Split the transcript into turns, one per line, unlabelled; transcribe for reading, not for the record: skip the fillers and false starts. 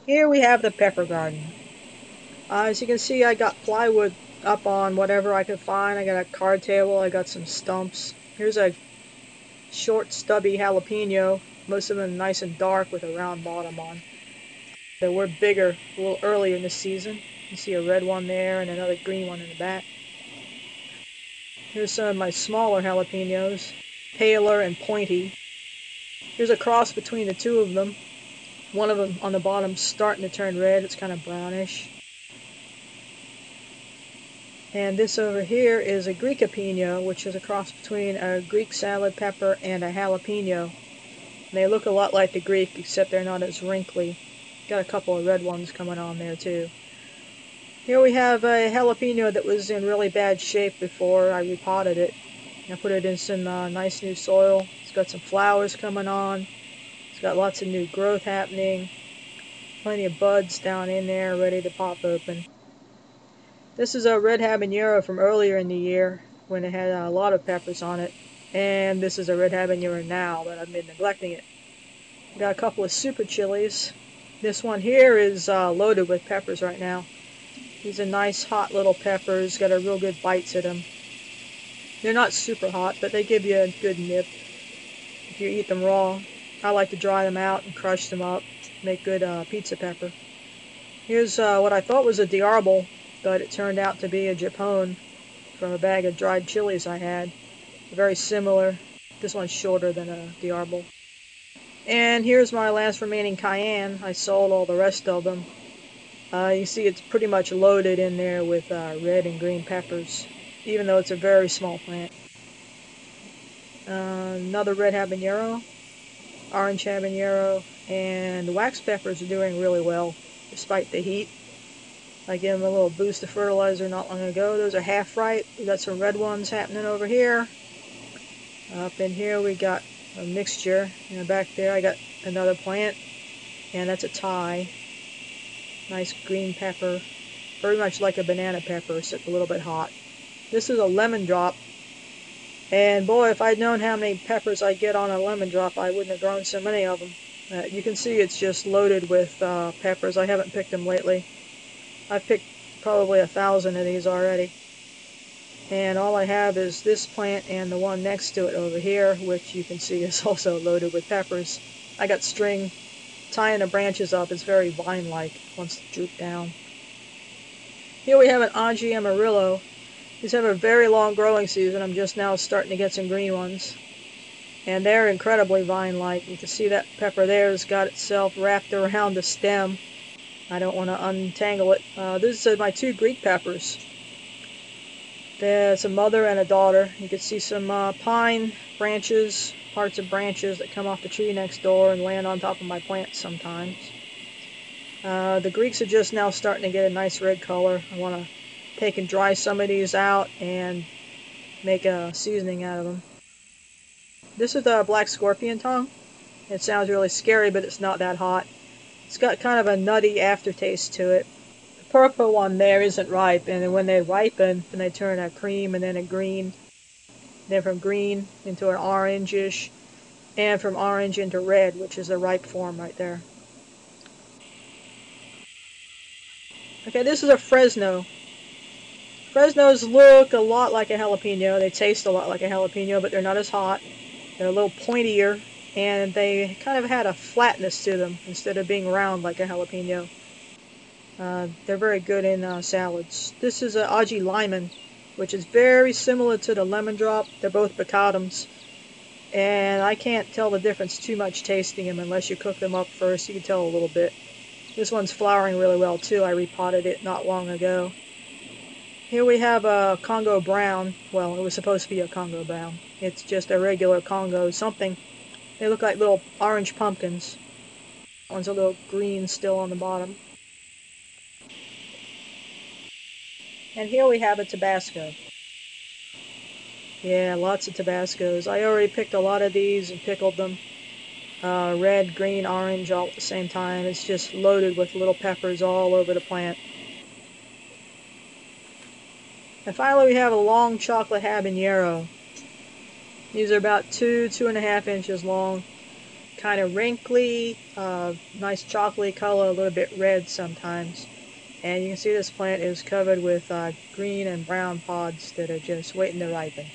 Here we have the pepper garden. As you can see, I got plywood up on whatever I could find. I got a card table, I got some stumps. Here's a short stubby jalapeno, most of them nice and dark with a round bottom on. They were bigger a little earlier in the season. You see a red one there and another green one in the back. Here's some of my smaller jalapenos, paler and pointy. Here's a cross between the two of them. One of them on the bottom starting to turn red, it's kind of brownish. And this over here is a Greek jalapeno, which is a cross between a Greek salad pepper and a jalapeno. And they look a lot like the Greek, except they're not as wrinkly. Got a couple of red ones coming on there too. Here we have a jalapeno that was in really bad shape before I repotted it. I put it in some nice new soil. It's got some flowers coming on. It's got lots of new growth happening. Plenty of buds down in there ready to pop open. This is a red habanero from earlier in the year when it had a lot of peppers on it. And this is a red habanero now, but I've been neglecting it. Got a couple of super chilies. This one here is loaded with peppers right now. These are nice hot little peppers, got a real good bite to them. They're not super hot, but they give you a good nip if you eat them raw. I like to dry them out and crush them up, make good pizza pepper. Here's what I thought was a diarbol, but it turned out to be a japone from a bag of dried chilies I had. Very similar. This one's shorter than a diarbol. And here's my last remaining cayenne. I sold all the rest of them. You see it's pretty much loaded in there with red and green peppers, even though it's a very small plant. Another red habanero, orange habanero, and the wax peppers are doing really well despite the heat. I gave them a little boost of fertilizer not long ago. Those are half ripe. We got some red ones happening over here. Up in here we got a mixture. And back there I got another plant, and that's a Thai. Nice green pepper, very much like a banana pepper, except a little bit hot. This is a lemon drop, and boy, if I'd known how many peppers I get on a lemon drop, I wouldn't have grown so many of them. You can see it's just loaded with peppers. I haven't picked them lately. I've picked probably 1,000 of these already. And all I have is this plant and the one next to it over here, which you can see is also loaded with peppers. I got string tying the branches up. It's very vine-like, wants to droop down. Here we have an Aji Amarillo. These have a very long growing season. I'm just now starting to get some green ones. And they're incredibly vine-like. You can see that pepper there has got itself wrapped around the stem. I don't want to untangle it. This is my two Greek peppers. There's a mother and a daughter. You can see some pine branches, parts of branches that come off the tree next door and land on top of my plants sometimes. The Greeks are just now starting to get a nice red color. I want to take and dry some of these out and make a seasoning out of them. This is the black scorpion tongue. It sounds really scary, but it's not that hot. It's got kind of a nutty aftertaste to it. The purple one there isn't ripe, and when they ripen, then they turn a cream and then a green. Then from green into an orangish, and from orange into red, which is the ripe form right there. Okay, this is a Fresno. Fresnos look a lot like a jalapeno. They taste a lot like a jalapeno, but they're not as hot. They're a little pointier, and they kind of had a flatness to them instead of being round like a jalapeno. They're very good in salads. This is an Aji Lyman, which is very similar to the lemon drop. They're both bacadums, and I can't tell the difference too much tasting them unless you cook them up first. You can tell a little bit. This one's flowering really well too. I repotted it not long ago. Here we have a Congo brown. Well, it was supposed to be a Congo brown. It's just a regular Congo something. They look like little orange pumpkins. One's a little green still on the bottom. And here we have a Tabasco. Yeah, lots of Tabascos. I already picked a lot of these and pickled them. Red, green, orange all at the same time. It's just loaded with little peppers all over the plant. And finally we have a long chocolate habanero. These are about 2.5 inches long. kind of wrinkly, nice chocolatey color, a little bit red sometimes. And you can see this plant is covered with green and brown pods that are just waiting to ripen.